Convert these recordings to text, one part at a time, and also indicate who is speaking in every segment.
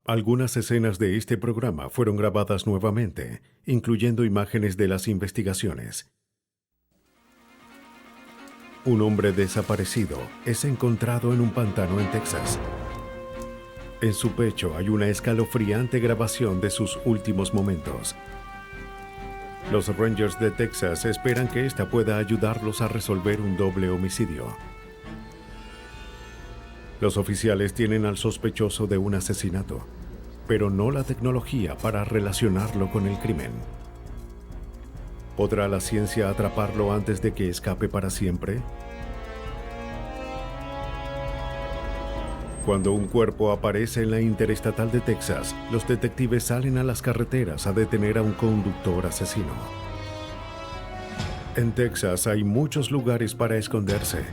Speaker 1: Algunas escenas de este programa fueron grabadas nuevamente, incluyendo imágenes de las investigaciones. Un hombre desaparecido es encontrado en un pantano en Texas. En su pecho hay una escalofriante grabación de sus últimos momentos. Los Rangers de Texas esperan que esta pueda ayudarlos a resolver un doble homicidio. Los oficiales tienen al sospechoso de un asesinato, pero no la tecnología para relacionarlo con el crimen. ¿Podrá la ciencia atraparlo antes de que escape para siempre? Cuando un cuerpo aparece en la Interestatal de Texas, los detectives salen a las carreteras a detener a un conductor asesino. En Texas hay muchos lugares para esconderse.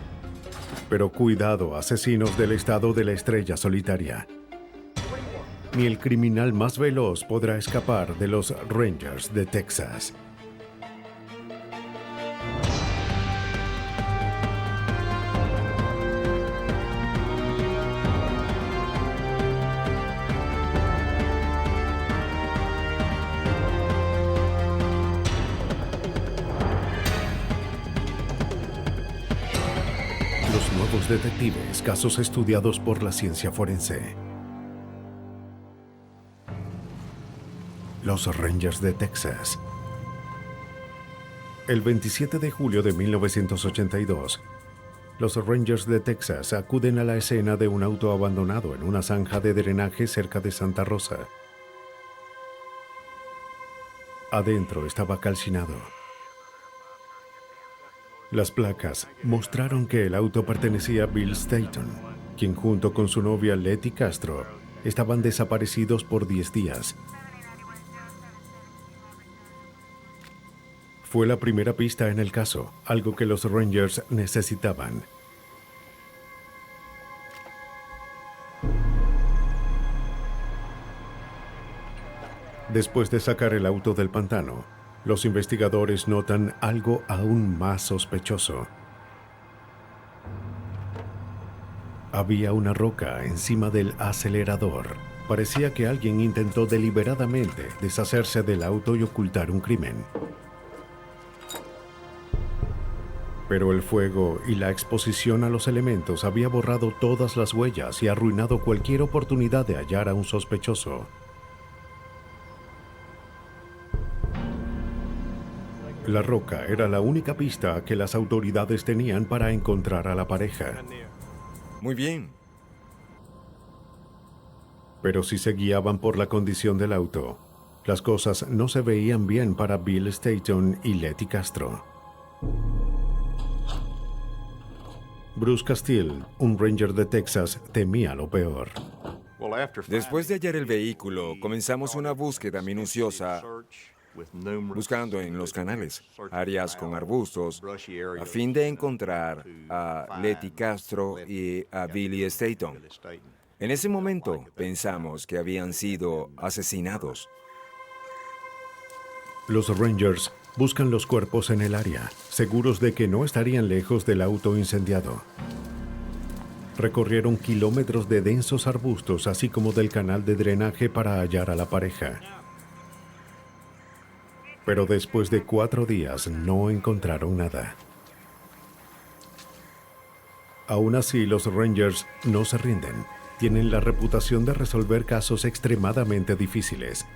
Speaker 1: Pero cuidado, asesinos del estado de la estrella solitaria. Ni el criminal más veloz podrá escapar de los Rangers de Texas. Los nuevos detectives, casos estudiados por la ciencia forense. Los Rangers de Texas. El 27 de julio de 1982, los Rangers de Texas acuden a la escena de un auto abandonado en una zanja de drenaje cerca de Santa Rosa. Adentro estaba calcinado. Las placas mostraron que el auto pertenecía a Bill Staton, quien junto con su novia Letty Castro estaban desaparecidos por 10 días. Fue la primera pista en el caso, algo que los Rangers necesitaban. Después de sacar el auto del pantano, los investigadores notan algo aún más sospechoso. Había una roca encima del acelerador. Parecía que alguien intentó deliberadamente deshacerse del auto y ocultar un crimen. Pero el fuego y la exposición a los elementos había borrado todas las huellas y arruinado cualquier oportunidad de hallar a un sospechoso. La roca era la única pista que las autoridades tenían para encontrar a la pareja.
Speaker 2: Muy bien.
Speaker 1: Pero si se guiaban por la condición del auto, las cosas no se veían bien para Bill Staton y Letty Castro. Bruce Castile, un Ranger de Texas, temía lo peor.
Speaker 2: Después de hallar el vehículo, comenzamos una búsqueda minuciosa, buscando en los canales, áreas con arbustos, a fin de encontrar a Letty Castro y a Billy Staton. En ese momento pensamos que habían sido asesinados.
Speaker 1: Los Rangers buscan los cuerpos en el área, seguros de que no estarían lejos del auto incendiado. Recorrieron kilómetros de densos arbustos, así como del canal de drenaje para hallar a la pareja. Pero después de 4 días no encontraron nada. Aún así, los Rangers no se rinden. Tienen la reputación de resolver casos extremadamente difíciles.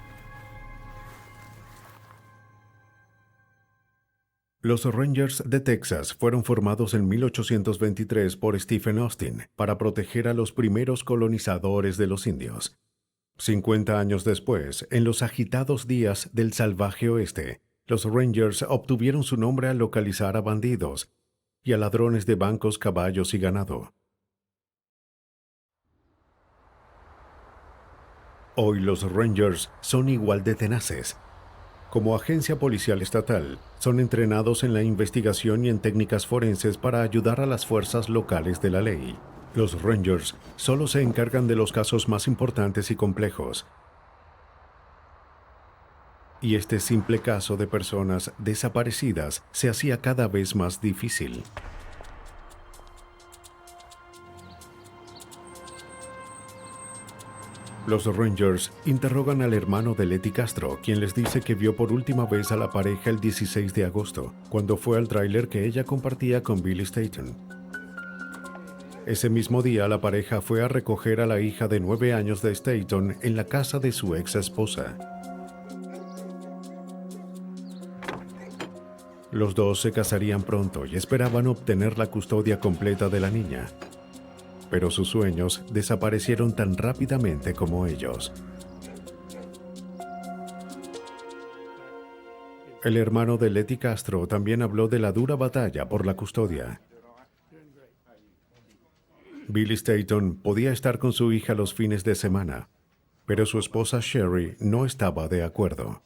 Speaker 1: Los Rangers de Texas fueron formados en 1823 por Stephen Austin para proteger a los primeros colonizadores de los indios. 50 años después, en los agitados días del salvaje oeste, los Rangers obtuvieron su nombre al localizar a bandidos y a ladrones de bancos, caballos y ganado. Hoy los Rangers son igual de tenaces. Como agencia policial estatal, son entrenados en la investigación y en técnicas forenses para ayudar a las fuerzas locales de la ley. Los Rangers solo se encargan de los casos más importantes y complejos. Y este simple caso de personas desaparecidas se hacía cada vez más difícil. Los Rangers interrogan al hermano de Letty Castro, quien les dice que vio por última vez a la pareja el 16 de agosto, cuando fue al tráiler que ella compartía con Billy Staton. Ese mismo día, la pareja fue a recoger a la hija de 9 años de Staton en la casa de su ex esposa. Los dos se casarían pronto y esperaban obtener la custodia completa de la niña. Pero sus sueños desaparecieron tan rápidamente como ellos. El hermano de Letty Castro también habló de la dura batalla por la custodia. Billy Staton podía estar con su hija los fines de semana, pero su esposa Sherry no estaba de acuerdo.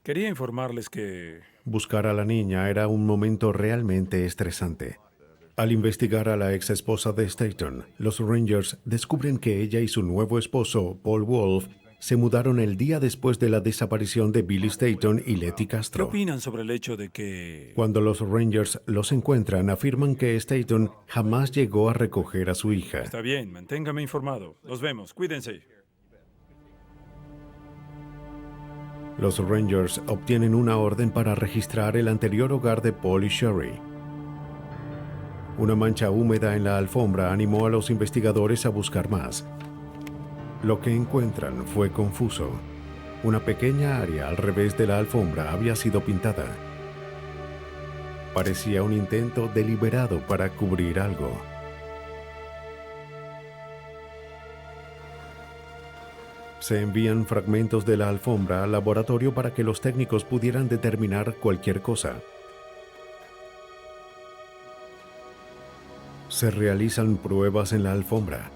Speaker 3: Quería informarles que...
Speaker 1: Buscar a la niña era un momento realmente estresante. Al investigar a la ex esposa de Staton, los Rangers descubren que ella y su nuevo esposo, Paul Wolf, se mudaron el día después de la desaparición de Billy Staton y Letty
Speaker 3: ¿Qué
Speaker 1: Castro.
Speaker 3: opinan sobre el hecho de que...
Speaker 1: Cuando los Rangers los encuentran, afirman que Staton jamás llegó a recoger a su hija.
Speaker 3: Está bien, manténgame informado. Los vemos, cuídense.
Speaker 1: Los Rangers obtienen una orden para registrar el anterior hogar de Paul y Sherry. Una mancha húmeda en la alfombra animó a los investigadores a buscar más. Lo que encuentran fue confuso. Una pequeña área al revés de la alfombra había sido pintada. Parecía un intento deliberado para cubrir algo. Se envían fragmentos de la alfombra al laboratorio para que los técnicos pudieran determinar cualquier cosa. Se realizan pruebas en la alfombra.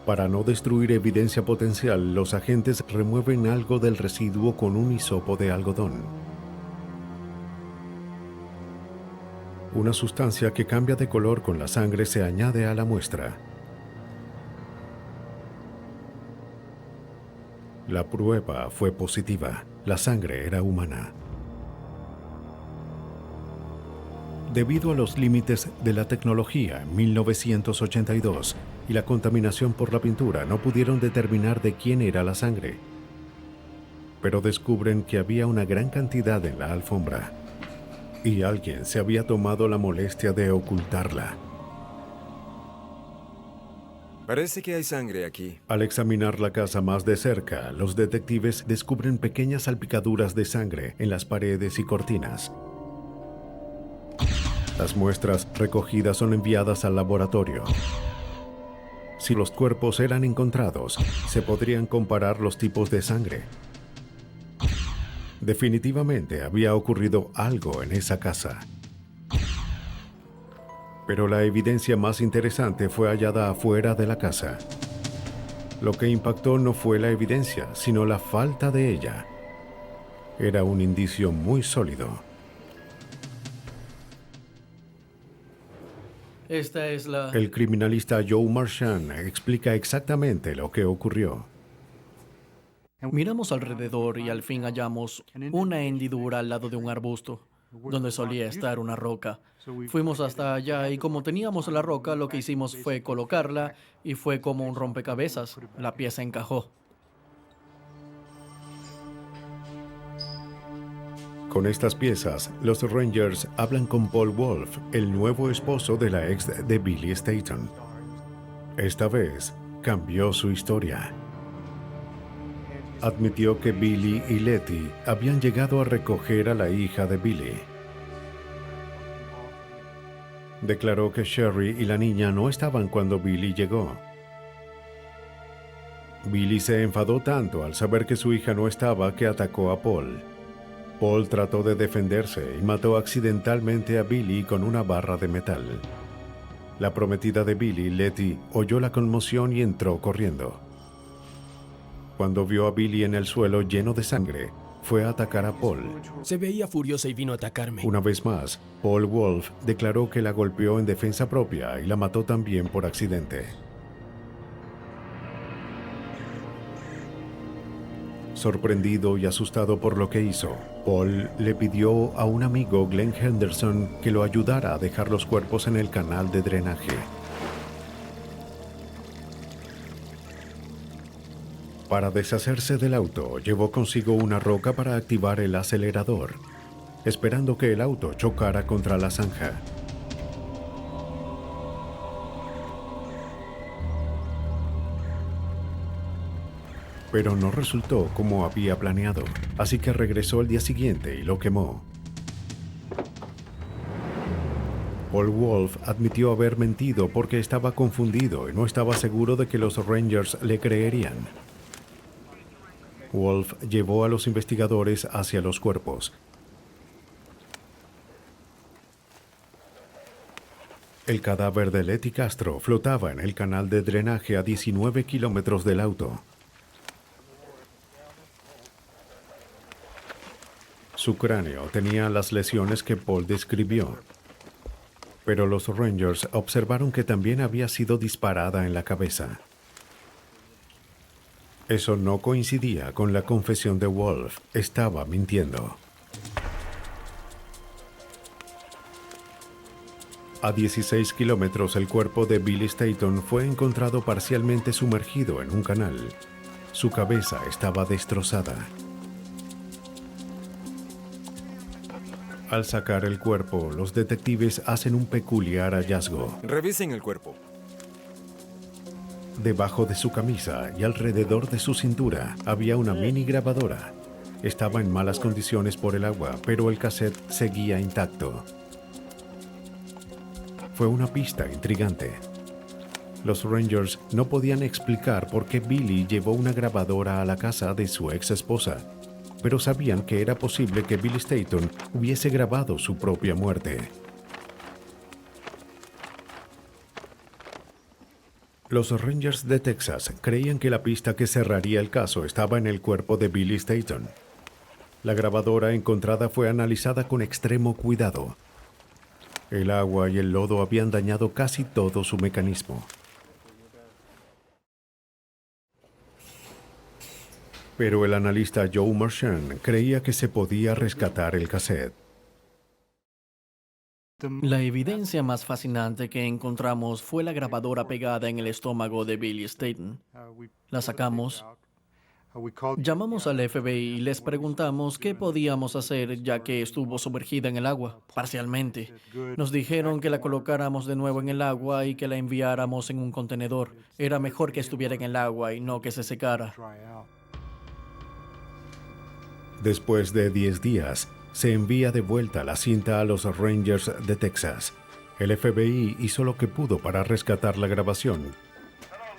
Speaker 1: Para no destruir evidencia potencial, los agentes remueven algo del residuo con un hisopo de algodón. Una sustancia que cambia de color con la sangre se añade a la muestra. La prueba fue positiva. La sangre era humana. Debido a los límites de la tecnología en 1982 y la contaminación por la pintura, no pudieron determinar de quién era la sangre. Pero descubren que había una gran cantidad en la alfombra y alguien se había tomado la molestia de ocultarla.
Speaker 2: Parece que hay sangre aquí.
Speaker 1: Al examinar la casa más de cerca, los detectives descubren pequeñas salpicaduras de sangre en las paredes y cortinas. Las muestras recogidas son enviadas al laboratorio. Si los cuerpos eran encontrados, se podrían comparar los tipos de sangre. Definitivamente había ocurrido algo en esa casa. Pero la evidencia más interesante fue hallada afuera de la casa. Lo que impactó no fue la evidencia, sino la falta de ella. Era un indicio muy sólido.
Speaker 4: Esta es la...
Speaker 1: El criminalista Joe Marchand explica exactamente lo que ocurrió.
Speaker 4: Miramos alrededor y al fin hallamos una hendidura al lado de un arbusto, donde solía estar una roca. Fuimos hasta allá y como teníamos la roca, lo que hicimos fue colocarla y fue como un rompecabezas. La pieza encajó.
Speaker 1: Con estas piezas, los Rangers hablan con Paul Wolf, el nuevo esposo de la ex de Billy Staton. Esta vez, cambió su historia. Admitió que Billy y Letty habían llegado a recoger a la hija de Billy. Declaró que Sherry y la niña no estaban cuando Billy llegó. Billy se enfadó tanto al saber que su hija no estaba que atacó a Paul. Paul trató de defenderse y mató accidentalmente a Billy con una barra de metal. La prometida de Billy, Letty, oyó la conmoción y entró corriendo. Cuando vio a Billy en el suelo lleno de sangre, fue a atacar a Paul.
Speaker 5: Se veía furiosa y vino a atacarme.
Speaker 1: Una vez más, Paul Wolf declaró que la golpeó en defensa propia y la mató también por accidente. Sorprendido y asustado por lo que hizo, Paul le pidió a un amigo, Glenn Henderson, que lo ayudara a dejar los cuerpos en el canal de drenaje. Para deshacerse del auto, llevó consigo una roca para activar el acelerador, esperando que el auto chocara contra la zanja. Pero no resultó como había planeado, así que regresó el día siguiente y lo quemó. Paul Wolf admitió haber mentido porque estaba confundido y no estaba seguro de que los Rangers le creerían. Wolf llevó a los investigadores hacia los cuerpos. El cadáver de Letty Castro flotaba en el canal de drenaje a 19 kilómetros del auto. Su cráneo tenía las lesiones que Paul describió, pero los Rangers observaron que también había sido disparada en la cabeza. Eso no coincidía con la confesión de Wolf. Estaba mintiendo. A 16 kilómetros, el cuerpo de Billy Staton fue encontrado parcialmente sumergido en un canal. Su cabeza estaba destrozada. Al sacar el cuerpo, los detectives hacen un peculiar hallazgo.
Speaker 2: Revisen el cuerpo.
Speaker 1: Debajo de su camisa y alrededor de su cintura había una mini grabadora. Estaba en malas condiciones por el agua, pero el cassette seguía intacto. Fue una pista intrigante. Los Rangers no podían explicar por qué Billy llevó una grabadora a la casa de su ex esposa, pero sabían que era posible que Billy Staton hubiese grabado su propia muerte. Los Rangers de Texas creían que la pista que cerraría el caso estaba en el cuerpo de Billy Staton. La grabadora encontrada fue analizada con extremo cuidado. El agua y el lodo habían dañado casi todo su mecanismo. Pero el analista Joe Marchand creía que se podía rescatar el cassette.
Speaker 4: La evidencia más fascinante que encontramos fue la grabadora pegada en el estómago de Billy Staton. La sacamos. Llamamos al FBI y les preguntamos qué podíamos hacer ya que estuvo sumergida en el agua, parcialmente. Nos dijeron que la colocáramos de nuevo en el agua y que la enviáramos en un contenedor. Era mejor que estuviera en el agua y no que se secara.
Speaker 1: Después de 10 días, se envía de vuelta la cinta a los Rangers de Texas. El FBI hizo lo que pudo para rescatar la grabación,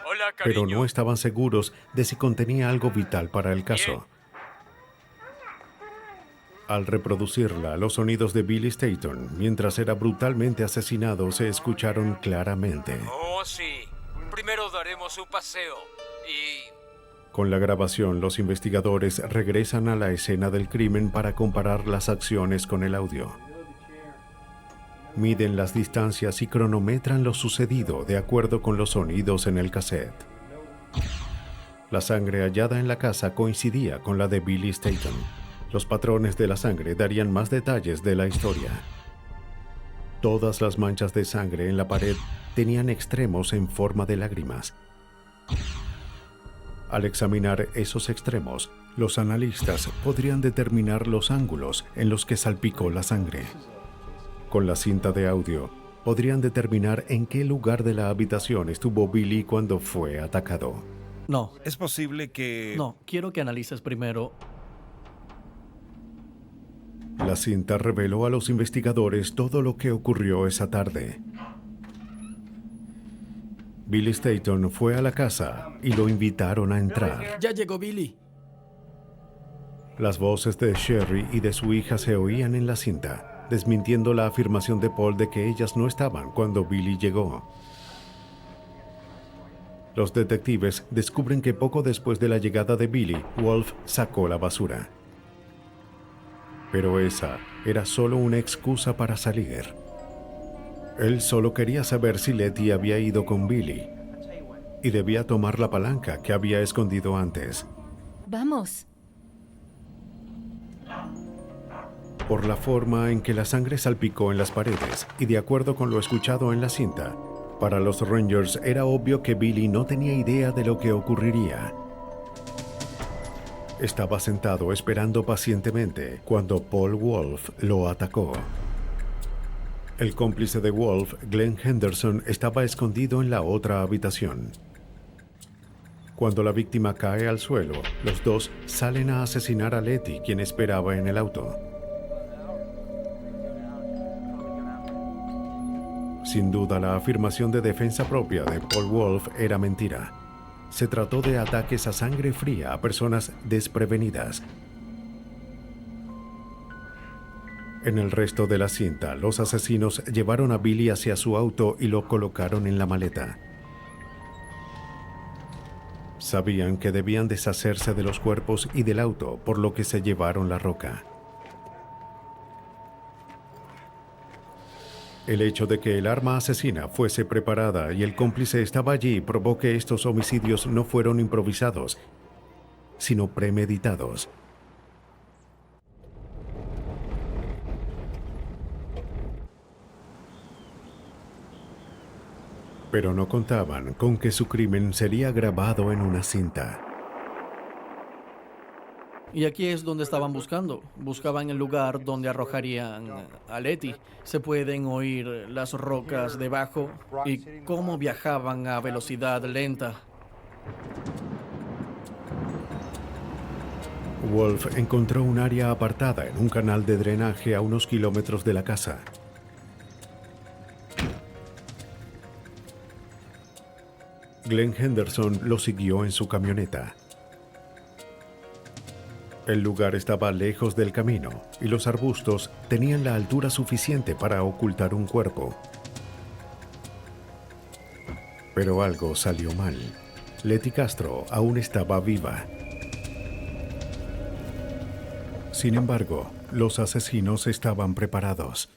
Speaker 5: Hola,
Speaker 1: pero
Speaker 5: cariño.
Speaker 1: no estaban seguros de si contenía algo vital para el caso. Al reproducirla, los sonidos de Billy Staton, mientras era brutalmente asesinado, se escucharon claramente.
Speaker 5: Oh, sí. Primero daremos un paseo y...
Speaker 1: Con la grabación, los investigadores regresan a la escena del crimen para comparar las acciones con el audio. Miden las distancias y cronometran lo sucedido de acuerdo con los sonidos en el cassette. La sangre hallada en la casa coincidía con la de Billy Staton. Los patrones de la sangre darían más detalles de la historia. Todas las manchas de sangre en la pared tenían extremos en forma de lágrimas. Al examinar esos extremos, los analistas podrían determinar los ángulos en los que salpicó la sangre. Con la cinta de audio, podrían determinar en qué lugar de la habitación estuvo Billy cuando fue atacado.
Speaker 4: No,
Speaker 6: Es posible que...
Speaker 4: no, quiero que analices primero.
Speaker 1: La cinta reveló a los investigadores todo lo que ocurrió esa tarde. Billy Staton fue a la casa y lo invitaron a entrar.
Speaker 5: Ya llegó Billy.
Speaker 1: Las voces de Sherry y de su hija se oían en la cinta, desmintiendo la afirmación de Paul de que ellas no estaban cuando Billy llegó. Los detectives descubren que poco después de la llegada de Billy, Wolf sacó la basura. Pero esa era solo una excusa para salir. Él solo quería saber si Letty había ido con Billy y debía tomar la palanca que había escondido antes.
Speaker 7: Vamos.
Speaker 1: Por la forma en que la sangre salpicó en las paredes y de acuerdo con lo escuchado en la cinta, para los Rangers era obvio que Billy no tenía idea de lo que ocurriría. Estaba sentado esperando pacientemente cuando Paul Wolf lo atacó. El cómplice de Wolf, Glenn Henderson, estaba escondido en la otra habitación. Cuando la víctima cae al suelo, los dos salen a asesinar a Letty, quien esperaba en el auto. Sin duda, la afirmación de defensa propia de Paul Wolf era mentira. Se trató de ataques a sangre fría a personas desprevenidas. En el resto de la cinta, los asesinos llevaron a Billy hacia su auto y lo colocaron en la maleta. Sabían que debían deshacerse de los cuerpos y del auto, por lo que se llevaron la roca. El hecho de que el arma asesina fuese preparada y el cómplice estaba allí probó que estos homicidios no fueron improvisados, sino premeditados. Pero no contaban con que su crimen sería grabado en una cinta.
Speaker 4: Y aquí es donde estaban buscando. Buscaban el lugar donde arrojarían a Letty. Se pueden oír las rocas debajo y cómo viajaban a velocidad lenta.
Speaker 1: Wolf encontró un área apartada en un canal de drenaje a unos kilómetros de la casa. Glenn Henderson lo siguió en su camioneta. El lugar estaba lejos del camino y los arbustos tenían la altura suficiente para ocultar un cuerpo. Pero algo salió mal. Letty Castro aún estaba viva. Sin embargo, los asesinos estaban preparados.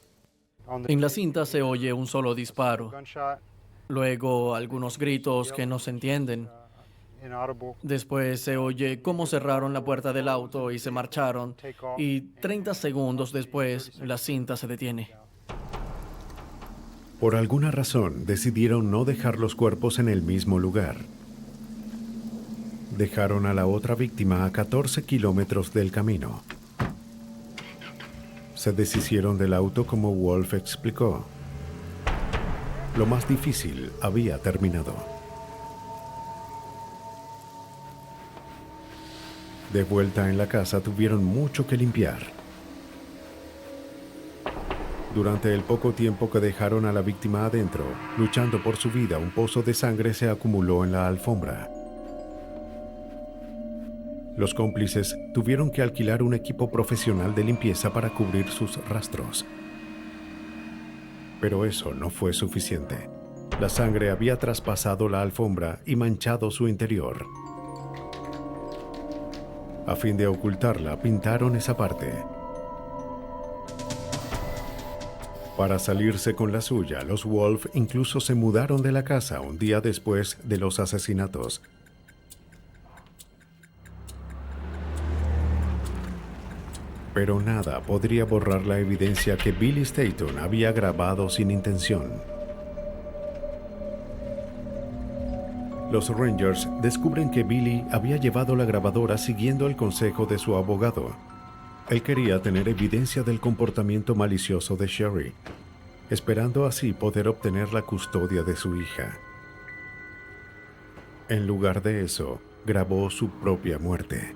Speaker 4: En la cinta se oye un solo disparo. Luego algunos gritos que no se entienden. Después se oye cómo cerraron la puerta del auto y se marcharon. Y 30 segundos después, la cinta se detiene.
Speaker 1: Por alguna razón, decidieron no dejar los cuerpos en el mismo lugar. Dejaron a la otra víctima a 14 kilómetros del camino. Se deshicieron del auto como Wolf explicó. Lo más difícil había terminado. De vuelta en la casa tuvieron mucho que limpiar. Durante el poco tiempo que dejaron a la víctima adentro, luchando por su vida, un pozo de sangre se acumuló en la alfombra. Los cómplices tuvieron que alquilar un equipo profesional de limpieza para cubrir sus rastros. Pero eso no fue suficiente. La sangre había traspasado la alfombra y manchado su interior. A fin de ocultarla, pintaron esa parte. Para salirse con la suya, los Wolf incluso se mudaron de la casa un día después de los asesinatos. Pero nada podría borrar la evidencia que Billy Staton había grabado sin intención. Los Rangers descubren que Billy había llevado la grabadora siguiendo el consejo de su abogado. Él quería tener evidencia del comportamiento malicioso de Sherry, esperando así poder obtener la custodia de su hija. En lugar de eso, grabó su propia muerte.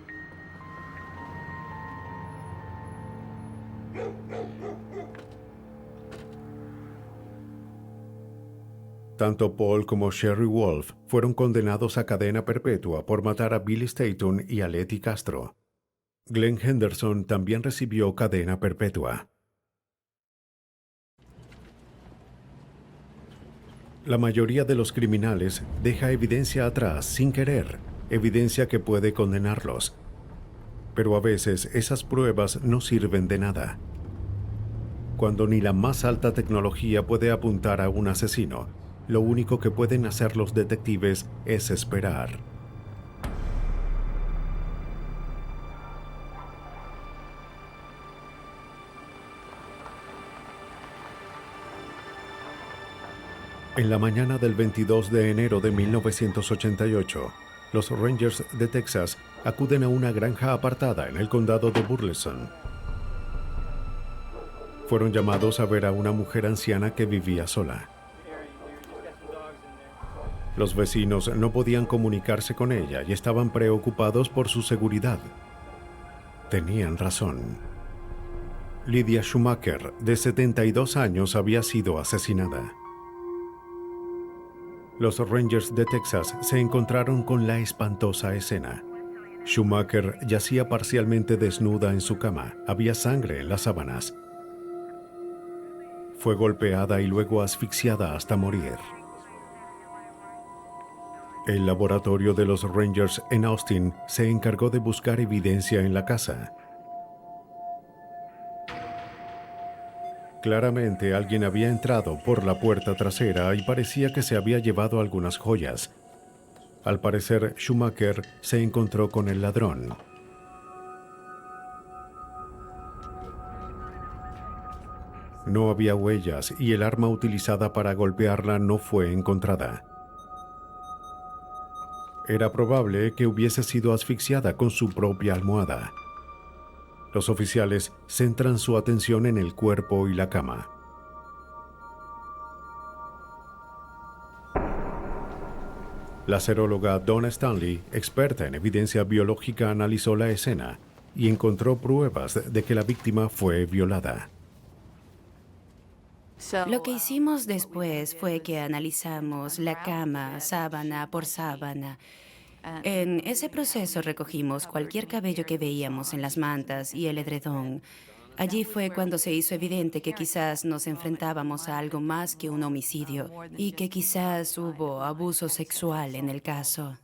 Speaker 1: Tanto Paul como Sherry Wolf fueron condenados a cadena perpetua por matar a Billy Staton y a Letty Castro. Glenn Henderson también recibió cadena perpetua. La mayoría de los criminales deja evidencia atrás sin querer, evidencia que puede condenarlos. Pero a veces esas pruebas no sirven de nada. Cuando ni la más alta tecnología puede apuntar a un asesino, lo único que pueden hacer los detectives es esperar. En la mañana del 22 de enero de 1988, Los Rangers de Texas acuden a una granja apartada en el condado de Burleson. Fueron llamados a ver a una mujer anciana que vivía sola. Los vecinos no podían comunicarse con ella y estaban preocupados por su seguridad. Tenían razón. Lydia Schumacher, de 72 años, había sido asesinada. Los Rangers de Texas se encontraron con la espantosa escena. Schumacher yacía parcialmente desnuda en su cama. Había sangre en las sábanas. Fue golpeada y luego asfixiada hasta morir. El laboratorio de los Rangers en Austin se encargó de buscar evidencia en la casa. Claramente alguien había entrado por la puerta trasera y parecía que se había llevado algunas joyas. Al parecer, Schumacher se encontró con el ladrón. No había huellas y el arma utilizada para golpearla no fue encontrada. Era probable que hubiese sido asfixiada con su propia almohada. Los oficiales centran su atención en el cuerpo y la cama. La seróloga Donna Stanley, experta en evidencia biológica, analizó la escena y encontró pruebas de que la víctima fue violada.
Speaker 6: Lo que hicimos después fue que analizamos la cama, sábana por sábana. En ese proceso recogimos cualquier cabello que veíamos en las mantas y el edredón. Allí fue cuando se hizo evidente que quizás nos enfrentábamos a algo más que un homicidio y que quizás hubo abuso sexual en el caso.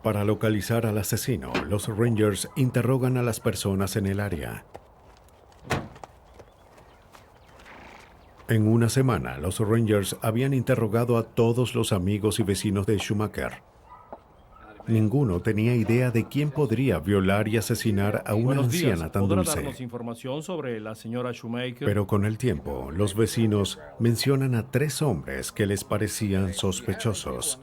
Speaker 1: Para localizar al asesino, los Rangers interrogan a las personas en el área. En una semana, los Rangers habían interrogado a todos los amigos y vecinos de Schumacher. Ninguno tenía idea de quién podría violar y asesinar a una anciana tan
Speaker 7: ¿Podrá
Speaker 1: dulce.
Speaker 7: darnos información sobre la señora Schumacher?
Speaker 1: Pero con el tiempo, los vecinos mencionan a 3 hombres que les parecían sospechosos.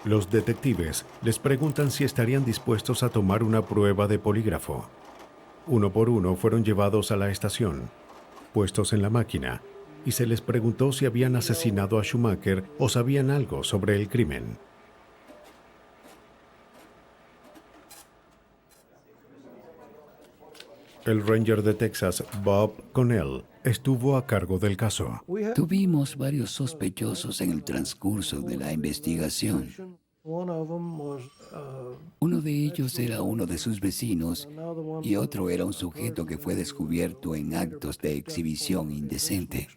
Speaker 1: Los detectives les preguntan si estarían dispuestos a tomar una prueba de polígrafo. Uno por uno fueron llevados a la estación, puestos en la máquina, y se les preguntó si habían asesinado a Schumacher o sabían algo sobre el crimen. El Ranger de Texas, Bob Connell, estuvo a cargo del caso.
Speaker 8: Tuvimos varios sospechosos en el transcurso de la investigación. Uno de ellos era uno de sus vecinos y otro era un sujeto que fue descubierto en actos de exhibición indecente.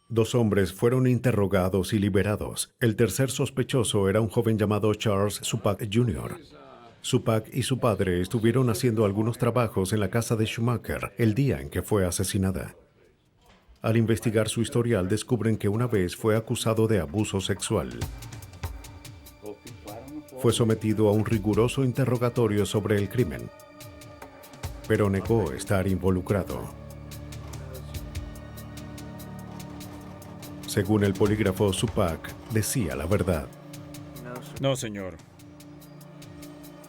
Speaker 1: 2 hombres fueron interrogados y liberados. El tercer sospechoso era un joven llamado Charles Supak Jr. Supak y su padre estuvieron haciendo algunos trabajos en la casa de Schumacher el día en que fue asesinada. Al investigar su historial, descubren que una vez fue acusado de abuso sexual. Fue sometido a un riguroso interrogatorio sobre el crimen, pero negó estar involucrado. Según el polígrafo, Supak decía la verdad.
Speaker 3: No, señor.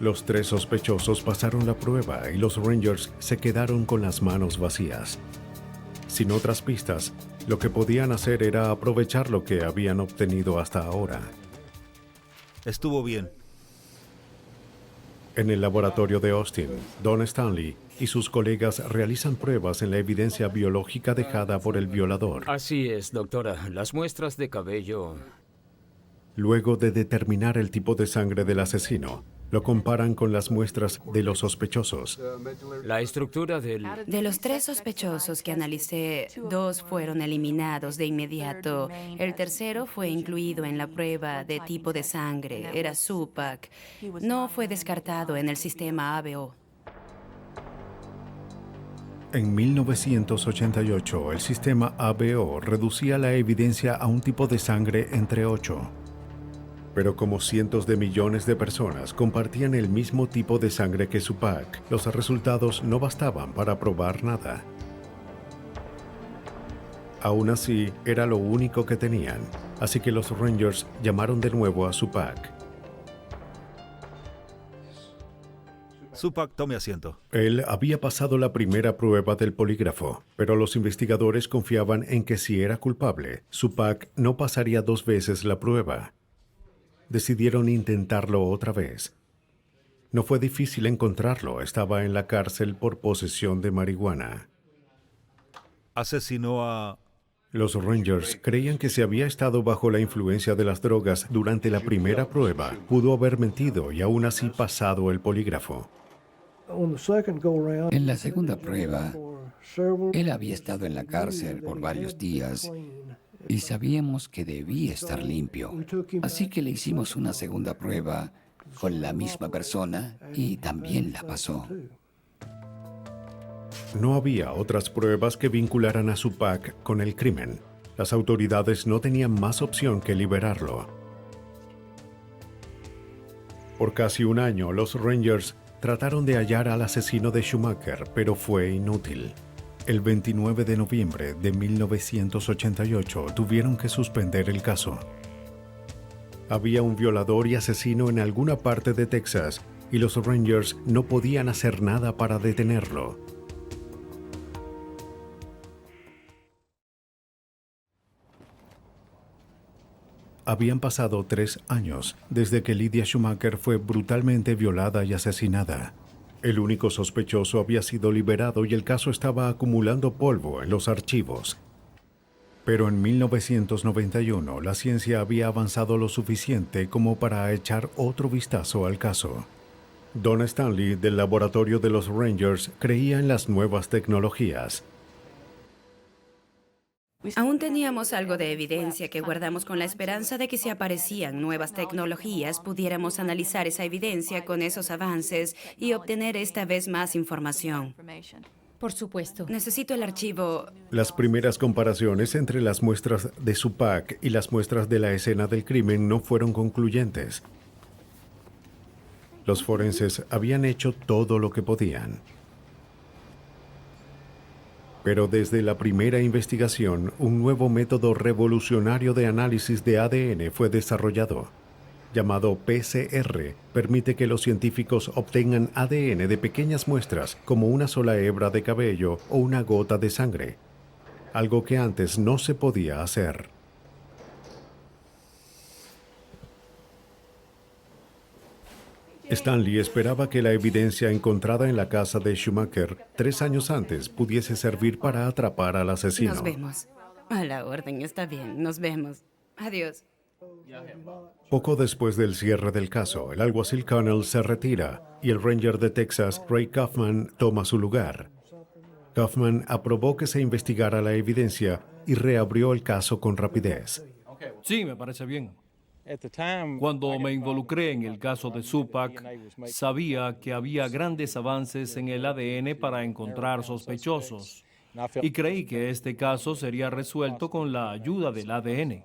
Speaker 1: Los 3 sospechosos pasaron la prueba y los Rangers se quedaron con las manos vacías. Sin otras pistas, lo que podían hacer era aprovechar lo que habían obtenido hasta ahora.
Speaker 9: Estuvo bien.
Speaker 1: En el laboratorio de Austin, Don Stanley y sus colegas realizan pruebas en la evidencia biológica dejada por el violador.
Speaker 5: Así es, doctora. Las muestras de cabello.
Speaker 1: Luego de determinar el tipo de sangre del asesino, lo comparan con las muestras de los sospechosos.
Speaker 5: La estructura del...
Speaker 6: De los 3 sospechosos que analicé, 2 fueron eliminados de inmediato. El tercero fue incluido en la prueba de tipo de sangre. Era Supak. No fue descartado en el sistema ABO.
Speaker 1: En 1988, el sistema ABO reducía la evidencia a un tipo de sangre entre 8. Pero como cientos de millones de personas compartían el mismo tipo de sangre que Supak, los resultados no bastaban para probar nada. Aún así, era lo único que tenían, así que los Rangers llamaron de nuevo a Supak.
Speaker 9: Supak, tome asiento.
Speaker 1: Él había pasado la primera prueba del polígrafo, pero los investigadores confiaban en que si era culpable, Supak no pasaría 2 veces la prueba. Decidieron intentarlo otra vez. No fue difícil encontrarlo, estaba en la cárcel por posesión de marihuana.
Speaker 9: Asesinó a...
Speaker 1: Los Rangers creían que si había estado bajo la influencia de las drogas durante la primera prueba, pudo haber mentido y aún así pasado el polígrafo.
Speaker 8: En la segunda prueba, él había estado en la cárcel por varios días y sabíamos que debía estar limpio. Así que le hicimos una segunda prueba con la misma persona y también la pasó.
Speaker 1: No había otras pruebas que vincularan a Supak con el crimen. Las autoridades no tenían más opción que liberarlo. Por casi un año, los Rangers trataron de hallar al asesino de Schumacher, pero fue inútil. El 29 de noviembre de 1988 tuvieron que suspender el caso. Había un violador y asesino en alguna parte de Texas y los Rangers no podían hacer nada para detenerlo. Habían pasado 3 años desde que Lydia Schumacher fue brutalmente violada y asesinada. El único sospechoso había sido liberado y el caso estaba acumulando polvo en los archivos. Pero en 1991 la ciencia había avanzado lo suficiente como para echar otro vistazo al caso. Don Stanley, del laboratorio de los Rangers, creía en las nuevas tecnologías.
Speaker 6: Aún teníamos algo de evidencia que guardamos con la esperanza de que si aparecían nuevas tecnologías, pudiéramos analizar esa evidencia con esos avances y obtener esta vez más información.
Speaker 10: Por supuesto.
Speaker 6: Necesito el archivo.
Speaker 1: Las primeras comparaciones entre las muestras de Supak y las muestras de la escena del crimen no fueron concluyentes. Los forenses habían hecho todo lo que podían. Pero desde la primera investigación, un nuevo método revolucionario de análisis de ADN fue desarrollado. Llamado PCR, permite que los científicos obtengan ADN de pequeñas muestras, como una sola hebra de cabello o una gota de sangre, algo que antes no se podía hacer. Stanley esperaba que la evidencia encontrada en la casa de Schumacher 3 años antes pudiese servir para atrapar al asesino.
Speaker 6: Nos vemos. A la orden, está bien. Nos vemos. Adiós.
Speaker 1: Poco después del cierre del caso, el alguacil Connell se retira y el Ranger de Texas, Ray Kaufman, toma su lugar. Kaufman aprobó que se investigara la evidencia y reabrió el caso con rapidez.
Speaker 7: Sí, me parece bien. Cuando me involucré en el caso de Supak, sabía que había grandes avances en el ADN para encontrar sospechosos y creí que este caso sería resuelto con la ayuda del ADN.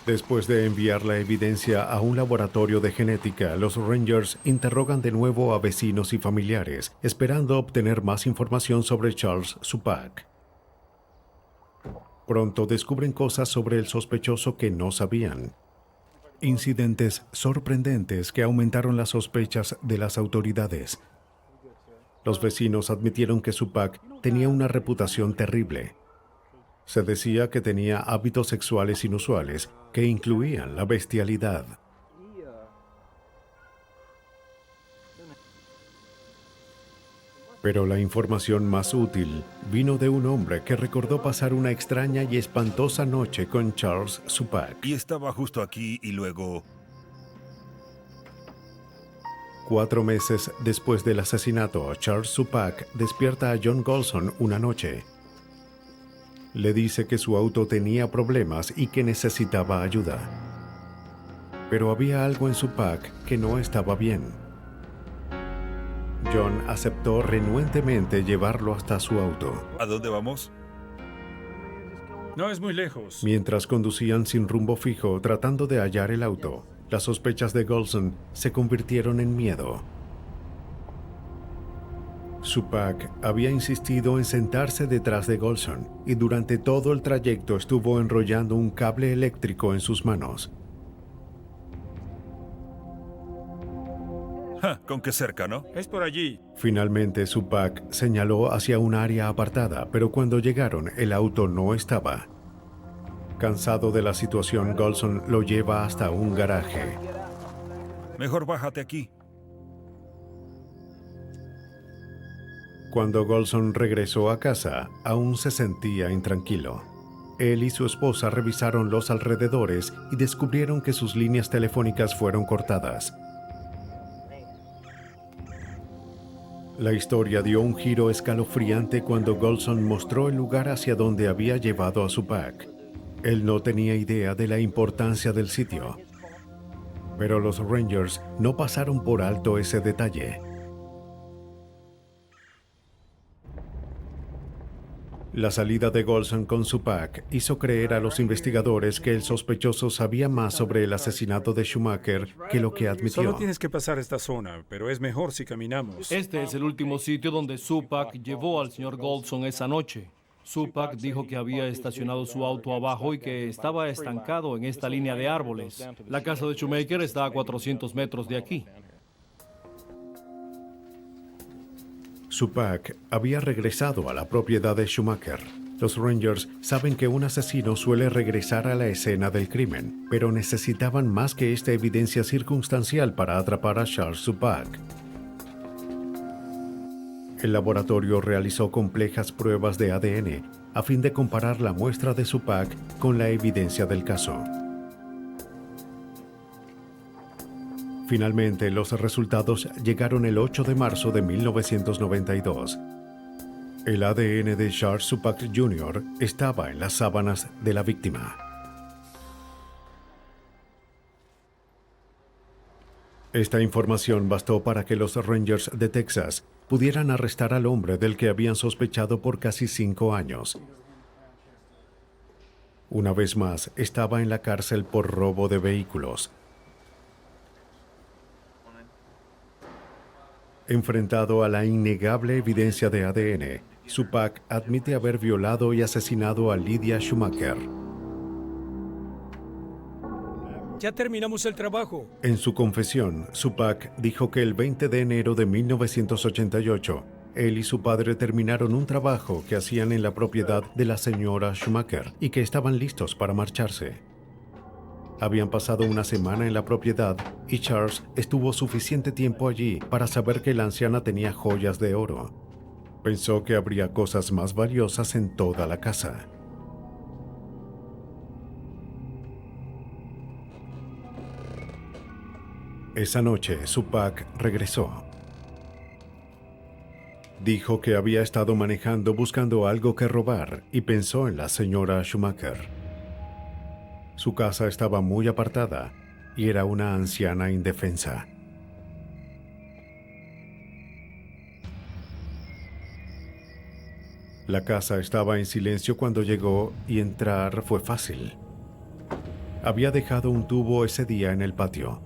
Speaker 1: Después de enviar la evidencia a un laboratorio de genética, los Rangers interrogan de nuevo a vecinos y familiares, esperando obtener más información sobre Charles Supak. Pronto descubren cosas sobre el sospechoso que no sabían. Incidentes sorprendentes que aumentaron las sospechas de las autoridades. Los vecinos admitieron que Supak tenía una reputación terrible. Se decía que tenía hábitos sexuales inusuales que incluían la bestialidad. Pero la información más útil vino de un hombre que recordó pasar una extraña y espantosa noche con Charles Supak.
Speaker 9: Y estaba justo aquí y luego...
Speaker 1: 4 meses después del asesinato, Charles Supak despierta a John Golson una noche. Le dice que su auto tenía problemas y que necesitaba ayuda. Pero había algo en Supak que no estaba bien. John aceptó renuentemente llevarlo hasta su auto.
Speaker 9: ¿A dónde vamos?
Speaker 3: No es muy lejos.
Speaker 1: Mientras conducían sin rumbo fijo tratando de hallar el auto, las sospechas de Golson se convirtieron en miedo. Supak había insistido en sentarse detrás de Golson y durante todo el trayecto estuvo enrollando un cable eléctrico en sus manos.
Speaker 9: Con qué cerca, ¿no?
Speaker 3: Es por allí.
Speaker 1: Finalmente, Supak señaló hacia un área apartada, pero cuando llegaron, el auto no estaba. Cansado de la situación, Golson lo lleva hasta un garaje.
Speaker 9: Mejor bájate aquí.
Speaker 1: Cuando Golson regresó a casa, aún se sentía intranquilo. Él y su esposa revisaron los alrededores y descubrieron que sus líneas telefónicas fueron cortadas. La historia dio un giro escalofriante cuando Golson mostró el lugar hacia donde había llevado a Supak. Él no tenía idea de la importancia del sitio. Pero los Rangers no pasaron por alto ese detalle. La salida de Golson con Supak hizo creer a los investigadores que el sospechoso sabía más sobre el asesinato de Schumacher que lo que admitió.
Speaker 3: Solo tienes que pasar esta zona, pero es mejor si caminamos.
Speaker 7: Este es el último sitio donde Supak llevó al señor Golson esa noche. Supak dijo que había estacionado su auto abajo y que estaba estancado en esta línea de árboles. La casa de Schumacher está a 400 metros de aquí.
Speaker 1: Supak había regresado a la propiedad de Schumacher. Los Rangers saben que un asesino suele regresar a la escena del crimen, pero necesitaban más que esta evidencia circunstancial para atrapar a Charles Supak. El laboratorio realizó complejas pruebas de ADN a fin de comparar la muestra de Supak con la evidencia del caso. Finalmente, los resultados llegaron el 8 de marzo de 1992. El ADN de Charles Supak Jr. estaba en las sábanas de la víctima. Esta información bastó para que los Rangers de Texas pudieran arrestar al hombre del que habían sospechado por casi 5 años. Una vez más, estaba en la cárcel por robo de vehículos. Enfrentado a la innegable evidencia de ADN, Supak admite haber violado y asesinado a Lydia Schumacher.
Speaker 3: Ya terminamos el trabajo.
Speaker 1: En su confesión, Supak dijo que el 20 de enero de 1988, él y su padre terminaron un trabajo que hacían en la propiedad de la señora Schumacher y que estaban listos para marcharse. Habían pasado una semana en la propiedad y Charles estuvo suficiente tiempo allí para saber que la anciana tenía joyas de oro. Pensó que habría cosas más valiosas en toda la casa. Esa noche, Supak regresó. Dijo que había estado manejando buscando algo que robar y pensó en la señora Schumacher. Su casa estaba muy apartada y era una anciana indefensa. La casa estaba en silencio cuando llegó y entrar fue fácil. Había dejado un tubo ese día en el patio.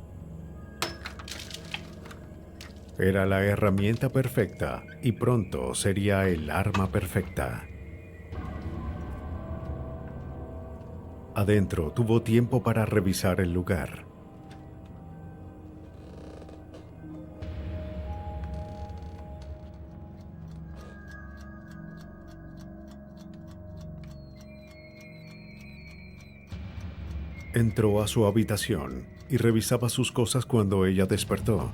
Speaker 1: Era la herramienta perfecta y pronto sería el arma perfecta. Adentro tuvo tiempo para revisar el lugar. Entró a su habitación y revisaba sus cosas cuando ella despertó.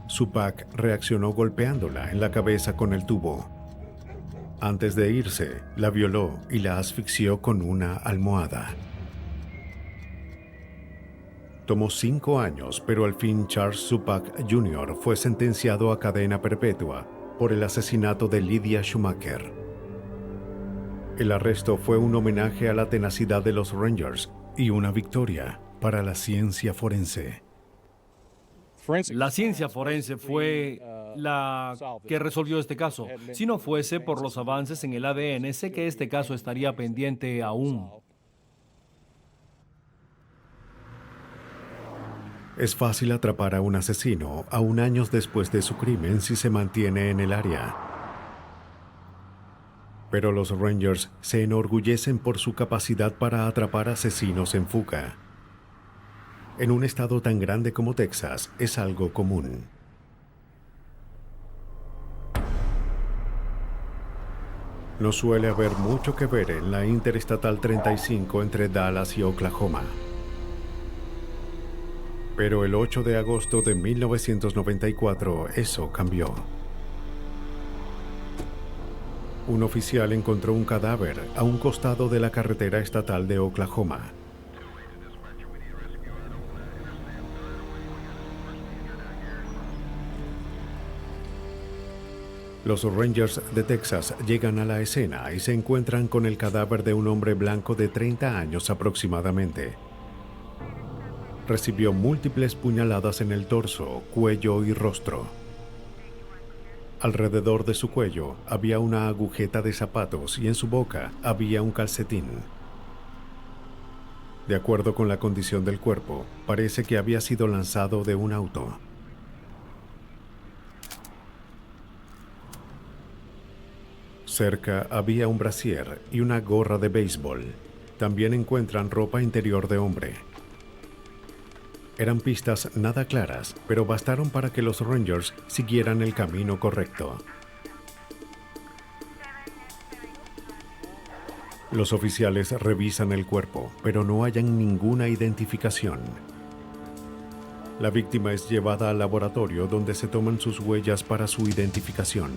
Speaker 1: Supak reaccionó golpeándola en la cabeza con el tubo. Antes de irse, la violó y la asfixió con una almohada. Tomó 5 años, pero al fin Charles Supak Jr. fue sentenciado a cadena perpetua por el asesinato de Lydia Schumacher. El arresto fue un homenaje a la tenacidad de los Rangers y una victoria para la ciencia forense.
Speaker 7: La ciencia forense fue la que resolvió este caso. Si no fuese por los avances en el ADN, sé que este caso estaría pendiente aún.
Speaker 1: Es fácil atrapar a un asesino aún años después de su crimen si se mantiene en el área. Pero los Rangers se enorgullecen por su capacidad para atrapar asesinos en fuga. En un estado tan grande como Texas, es algo común. No suele haber mucho que ver en la Interestatal 35 entre Dallas y Oklahoma. Pero el 8 de agosto de 1994, eso cambió. Un oficial encontró un cadáver a un costado de la carretera estatal de Oklahoma. Los Rangers de Texas llegan a la escena y se encuentran con el cadáver de un hombre blanco de 30 años aproximadamente. Recibió múltiples puñaladas en el torso, cuello y rostro. Alrededor de su cuello había una agujeta de zapatos y en su boca había un calcetín. De acuerdo con la condición del cuerpo, parece que había sido lanzado de un auto. Cerca había un brasier y una gorra de béisbol. También encuentran ropa interior de hombre. Eran pistas nada claras, pero bastaron para que los Rangers siguieran el camino correcto. Los oficiales revisan el cuerpo, pero no hallan ninguna identificación. La víctima es llevada al laboratorio donde se toman sus huellas para su identificación.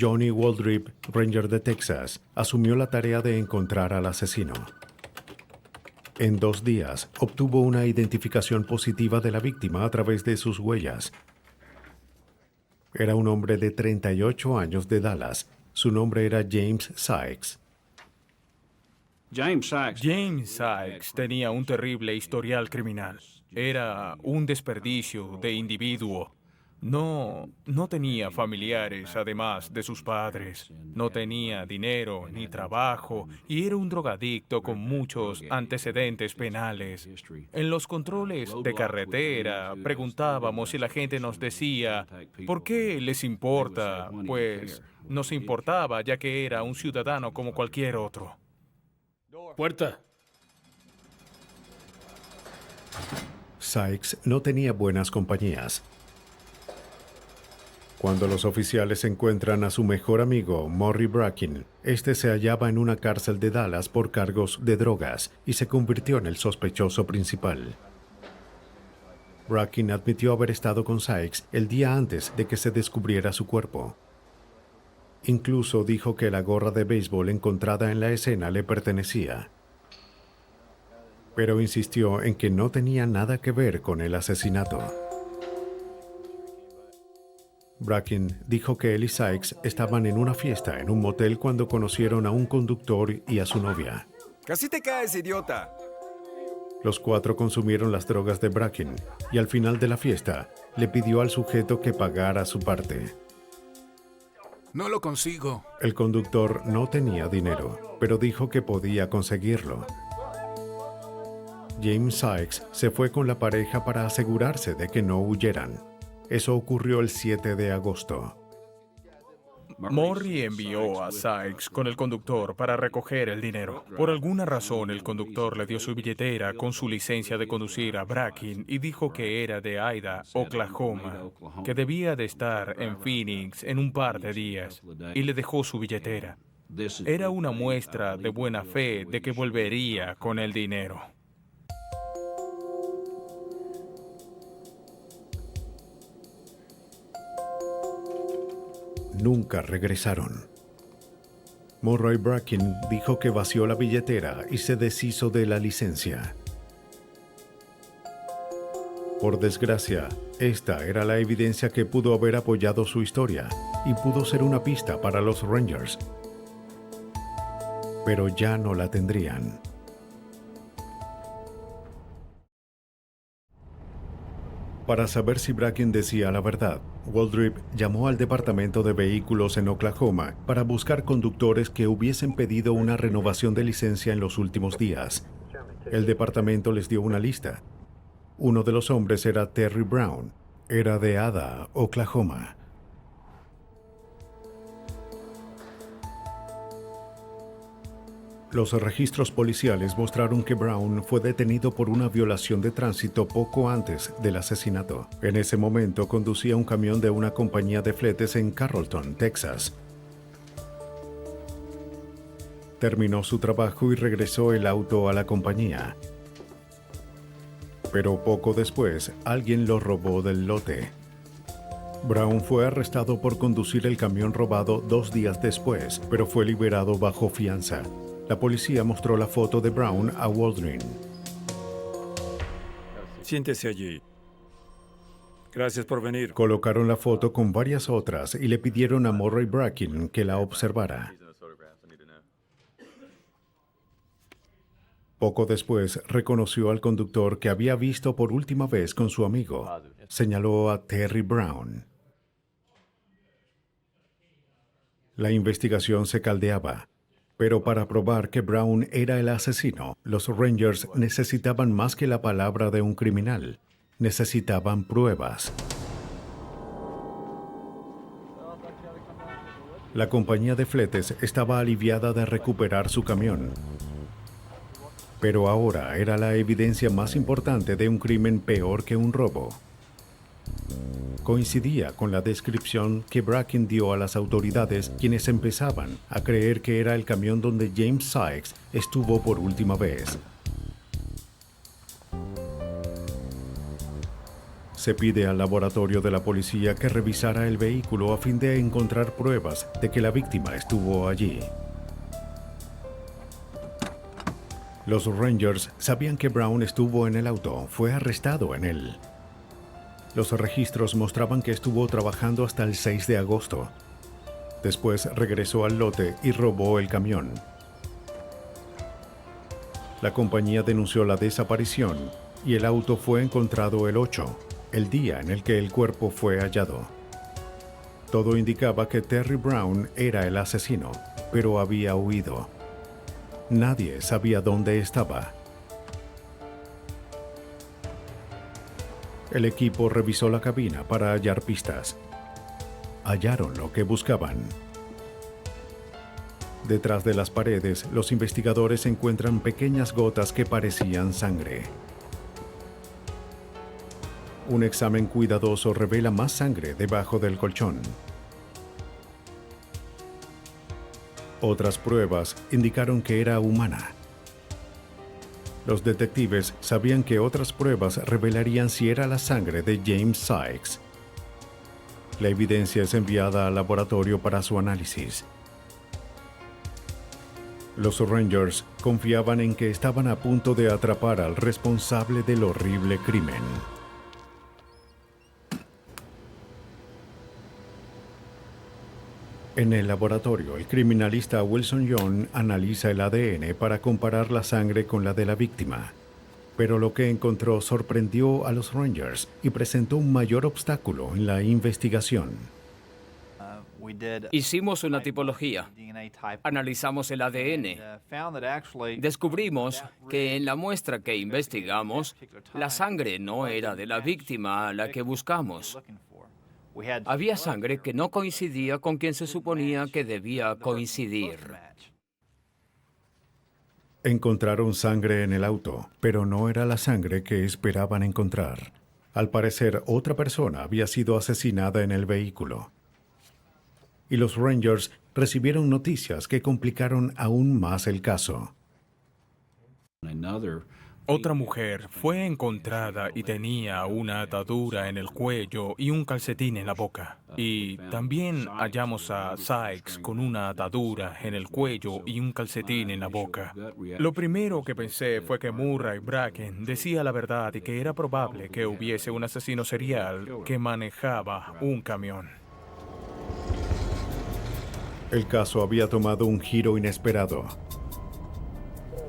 Speaker 1: Johnny Waldrip, Ranger de Texas, asumió la tarea de encontrar al asesino. En 2 días, obtuvo una identificación positiva de la víctima a través de sus huellas. Era un hombre de 38 años de Dallas. Su nombre era James Sykes.
Speaker 11: James Sykes tenía un terrible historial criminal. Era un desperdicio de individuo. No tenía familiares además de sus padres. No tenía dinero ni trabajo y era un drogadicto con muchos antecedentes penales. En los controles de carretera preguntábamos y la gente nos decía, ¿por qué les importa? Pues nos importaba ya que era un ciudadano como cualquier otro.
Speaker 3: Puerta.
Speaker 1: Sykes no tenía buenas compañías. Cuando los oficiales encuentran a su mejor amigo, Murray Bracken, este se hallaba en una cárcel de Dallas por cargos de drogas y se convirtió en el sospechoso principal. Bracken admitió haber estado con Sykes el día antes de que se descubriera su cuerpo. Incluso dijo que la gorra de béisbol encontrada en la escena le pertenecía. Pero insistió en que no tenía nada que ver con el asesinato. Bracken dijo que él y Sykes estaban en una fiesta en un motel cuando conocieron a un conductor y a su novia.
Speaker 2: ¡Casi te caes, idiota!
Speaker 1: Los 4 consumieron las drogas de Bracken y al final de la fiesta le pidió al sujeto que pagara su parte.
Speaker 12: No lo consigo.
Speaker 1: El conductor no tenía dinero, pero dijo que podía conseguirlo. James Sykes se fue con la pareja para asegurarse de que no huyeran. Eso ocurrió el 7 de agosto.
Speaker 11: Murray envió a Sykes con el conductor para recoger el dinero. Por alguna razón, el conductor le dio su billetera con su licencia de conducir a Bracken y dijo que era de Ada, Oklahoma, que debía de estar en Phoenix en un par de días, y le dejó su billetera. Era una muestra de buena fe de que volvería con el dinero.
Speaker 1: Nunca regresaron. Murray Bracken dijo que vació la billetera y se deshizo de la licencia. Por desgracia, esta era la evidencia que pudo haber apoyado su historia y pudo ser una pista para los Rangers. Pero ya no la tendrían. Para saber si Bracken decía la verdad, Waldrip llamó al departamento de vehículos en Oklahoma para buscar conductores que hubiesen pedido una renovación de licencia en los últimos días. El departamento les dio una lista. Uno de los hombres era Terry Brown. Era de Ada, Oklahoma. Los registros policiales mostraron que Brown fue detenido por una violación de tránsito poco antes del asesinato. En ese momento conducía un camión de una compañía de fletes en Carrollton, Texas. Terminó su trabajo y regresó el auto a la compañía. Pero poco después, alguien lo robó del lote. Brown fue arrestado por conducir el camión robado 2 días después, pero fue liberado bajo fianza. La policía mostró la foto de Brown a Waldron.
Speaker 3: Siéntese allí. Gracias por venir.
Speaker 1: Colocaron la foto con varias otras y le pidieron a Murray Bracken que la observara. Poco después reconoció al conductor que había visto por última vez con su amigo. Señaló a Terry Brown. La investigación se caldeaba. Pero para probar que Brown era el asesino, los Rangers necesitaban más que la palabra de un criminal. Necesitaban pruebas. La compañía de fletes estaba aliviada de recuperar su camión. Pero ahora era la evidencia más importante de un crimen peor que un robo. Coincidía con la descripción que Bracken dio a las autoridades, quienes empezaban a creer que era el camión donde James Sykes estuvo por última vez. Se pide al laboratorio de la policía que revisara el vehículo a fin de encontrar pruebas de que la víctima estuvo allí. Los Rangers sabían que Brown estuvo en el auto, fue arrestado en él. Los registros mostraban que estuvo trabajando hasta el 6 de agosto. Después regresó al lote y robó el camión. La compañía denunció la desaparición y el auto fue encontrado el 8, el día en el que el cuerpo fue hallado. Todo indicaba que Terry Brown era el asesino, pero había huido. Nadie sabía dónde estaba. El equipo revisó la cabina para hallar pistas. Hallaron lo que buscaban. Detrás de las paredes, los investigadores encuentran pequeñas gotas que parecían sangre. Un examen cuidadoso revela más sangre debajo del colchón. Otras pruebas indicaron que era humana. Los detectives sabían que otras pruebas revelarían si era la sangre de James Sykes. La evidencia es enviada al laboratorio para su análisis. Los Rangers confiaban en que estaban a punto de atrapar al responsable del horrible crimen. En el laboratorio, el criminalista Wilson Young analiza el ADN para comparar la sangre con la de la víctima. Pero lo que encontró sorprendió a los Rangers y presentó un mayor obstáculo en la investigación.
Speaker 5: Hicimos una tipología. Analizamos el ADN. Descubrimos que en la muestra que investigamos, la sangre no era de la víctima a la que buscamos. Había sangre que no coincidía con quien se suponía que debía coincidir.
Speaker 1: Encontraron sangre en el auto, pero no era la sangre que esperaban encontrar. Al parecer, otra persona había sido asesinada en el vehículo. Y los Rangers recibieron noticias que complicaron aún más el caso.
Speaker 11: Otra mujer fue encontrada y tenía una atadura en el cuello y un calcetín en la boca. Y también hallamos a Sykes con una atadura en el cuello y un calcetín en la boca. Lo primero que pensé fue que Murray Bracken decía la verdad y que era probable que hubiese un asesino serial que manejaba un camión.
Speaker 1: El caso había tomado un giro inesperado.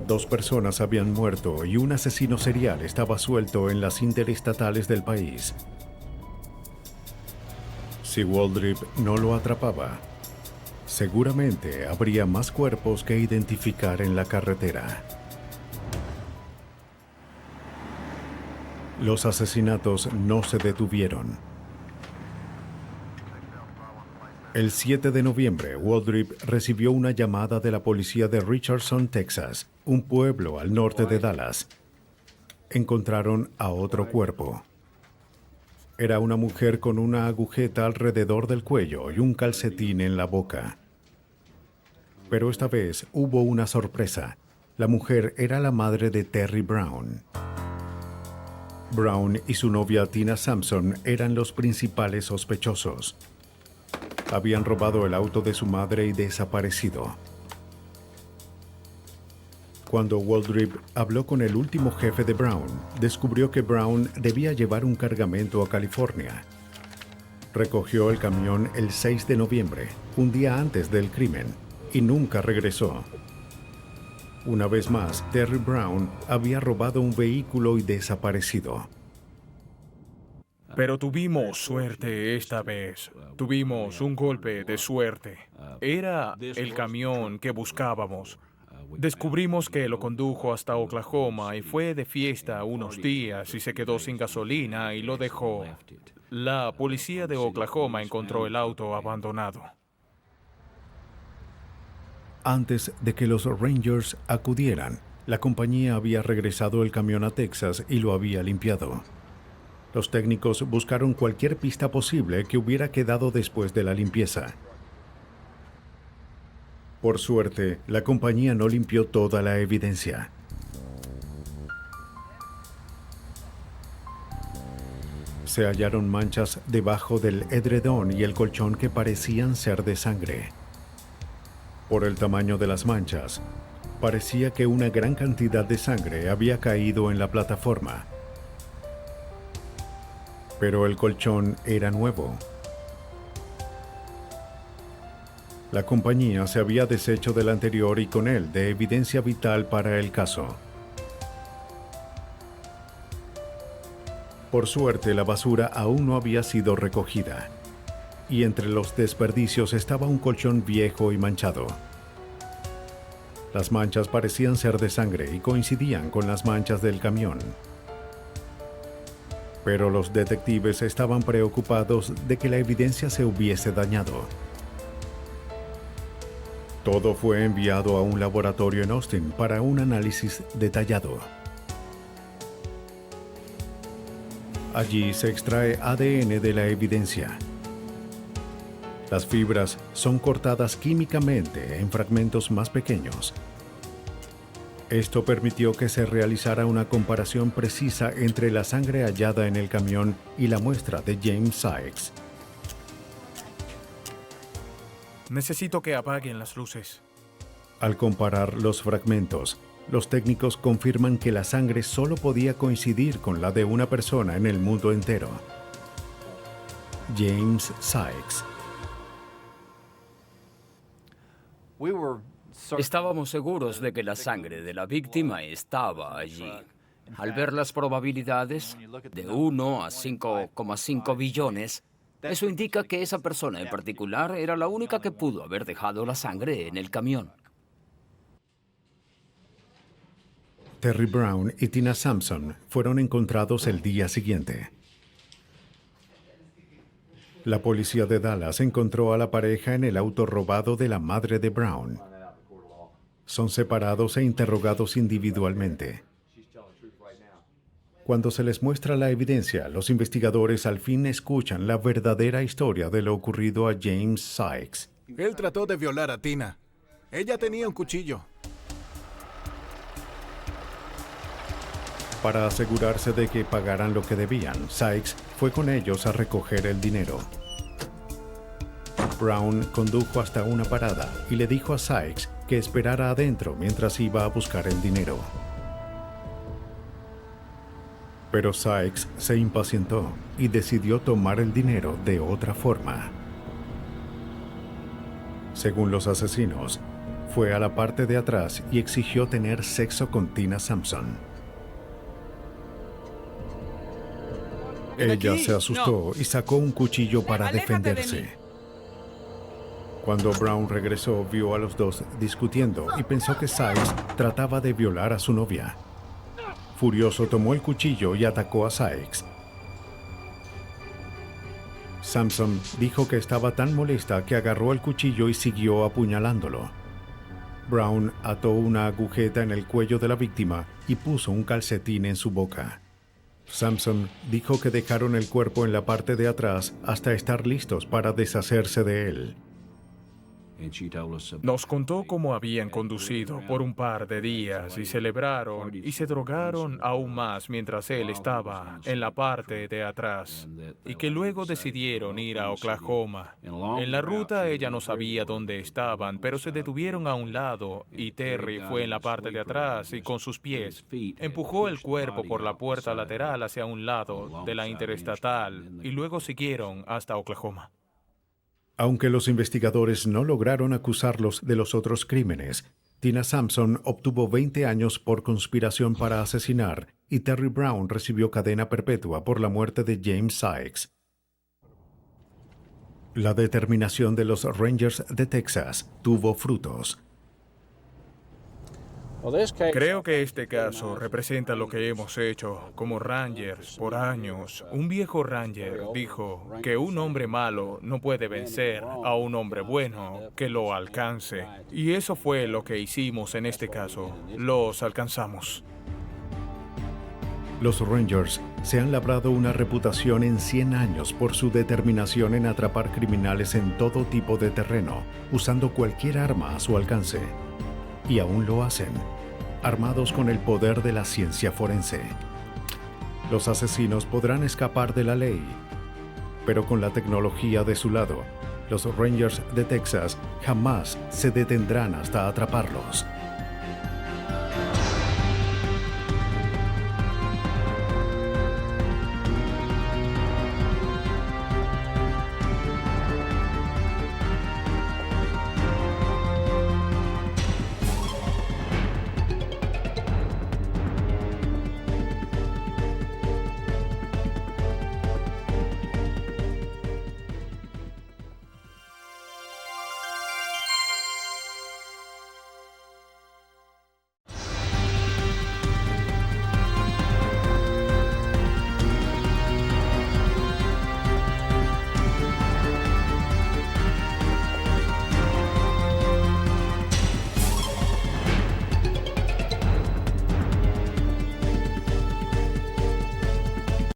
Speaker 1: 2 personas habían muerto y un asesino serial estaba suelto en las interestatales del país. Si Waldrip no lo atrapaba, seguramente habría más cuerpos que identificar en la carretera. Los asesinatos no se detuvieron. El 7 de noviembre, Waldrip recibió una llamada de la policía de Richardson, Texas, un pueblo al norte de Dallas. Encontraron a otro cuerpo. Era una mujer con una agujeta alrededor del cuello y un calcetín en la boca. Pero esta vez hubo una sorpresa. La mujer era la madre de Terry Brown. Brown y su novia Tina Sampson eran los principales sospechosos. Habían robado el auto de su madre y desaparecido. Cuando Waldrip habló con el último jefe de Brown, descubrió que Brown debía llevar un cargamento a California. Recogió el camión el 6 de noviembre, un día antes del crimen, y nunca regresó. Una vez más, Terry Brown había robado un vehículo y desaparecido.
Speaker 11: Pero tuvimos suerte esta vez. Tuvimos un golpe de suerte. Era el camión que buscábamos. Descubrimos que lo condujo hasta Oklahoma y fue de fiesta unos días y se quedó sin gasolina y lo dejó. La policía de Oklahoma encontró el auto abandonado.
Speaker 1: Antes de que los Rangers acudieran, la compañía había regresado el camión a Texas y lo había limpiado. Los técnicos buscaron cualquier pista posible que hubiera quedado después de la limpieza. Por suerte, la compañía no limpió toda la evidencia. Se hallaron manchas debajo del edredón y el colchón que parecían ser de sangre. Por el tamaño de las manchas, parecía que una gran cantidad de sangre había caído en la plataforma. Pero el colchón era nuevo. La compañía se había deshecho del anterior y con él de evidencia vital para el caso. Por suerte, la basura aún no había sido recogida, y entre los desperdicios estaba un colchón viejo y manchado. Las manchas parecían ser de sangre y coincidían con las manchas del camión. Pero los detectives estaban preocupados de que la evidencia se hubiese dañado. Todo fue enviado a un laboratorio en Austin para un análisis detallado. Allí se extrae ADN de la evidencia. Las fibras son cortadas químicamente en fragmentos más pequeños. Esto permitió que se realizara una comparación precisa entre la sangre hallada en el camión y la muestra de James Sykes.
Speaker 11: Necesito que apaguen las luces.
Speaker 1: Al comparar los fragmentos, los técnicos confirman que la sangre solo podía coincidir con la de una persona en el mundo entero. James Sykes.
Speaker 5: Estábamos seguros de que la sangre de la víctima estaba allí. Al ver las probabilidades, de 1 a 5,5 billones, eso indica que esa persona en particular era la única que pudo haber dejado la sangre en el camión.
Speaker 1: Terry Brown y Tina Sampson fueron encontrados el día siguiente. La policía de Dallas encontró a la pareja en el auto robado de la madre de Brown. Son separados e interrogados individualmente. Cuando se les muestra la evidencia, los investigadores al fin escuchan la verdadera historia de lo ocurrido a James Sykes.
Speaker 12: Él trató de violar a Tina. Ella tenía un cuchillo.
Speaker 1: Para asegurarse de que pagaran lo que debían, Sykes fue con ellos a recoger el dinero. Brown condujo hasta una parada y le dijo a Sykes que esperara adentro mientras iba a buscar el dinero. Pero Sykes se impacientó y decidió tomar el dinero de otra forma. Según los asesinos, fue a la parte de atrás y exigió tener sexo con Tina Sampson. Ella se asustó y sacó un cuchillo para defenderse. Cuando Brown regresó, vio a los dos discutiendo y pensó que Sykes trataba de violar a su novia. Furioso, tomó el cuchillo y atacó a Sykes. Sampson dijo que estaba tan molesta que agarró el cuchillo y siguió apuñalándolo. Brown ató una agujeta en el cuello de la víctima y puso un calcetín en su boca. Sampson dijo que dejaron el cuerpo en la parte de atrás hasta estar listos para deshacerse de él.
Speaker 11: Nos contó cómo habían conducido por un par de días y celebraron y se drogaron aún más mientras él estaba en la parte de atrás y que luego decidieron ir a Oklahoma. En la ruta ella no sabía dónde estaban, pero se detuvieron a un lado y Terry fue en la parte de atrás y con sus pies empujó el cuerpo por la puerta lateral hacia un lado de la interestatal y luego siguieron hasta Oklahoma.
Speaker 1: Aunque los investigadores no lograron acusarlos de los otros crímenes, Tina Sampson obtuvo 20 años por conspiración para asesinar y Terry Brown recibió cadena perpetua por la muerte de James Sykes. La determinación de los Rangers de Texas tuvo frutos.
Speaker 11: Creo que este caso representa lo que hemos hecho como Rangers por años. Un viejo Ranger dijo que un hombre malo no puede vencer a un hombre bueno que lo alcance. Y eso fue lo que hicimos en este caso. Los alcanzamos.
Speaker 1: Los Rangers se han labrado una reputación en 100 años por su determinación en atrapar criminales en todo tipo de terreno, usando cualquier arma a su alcance. Y aún lo hacen, armados con el poder de la ciencia forense. Los asesinos podrán escapar de la ley, pero con la tecnología de su lado, los Rangers de Texas jamás se detendrán hasta atraparlos.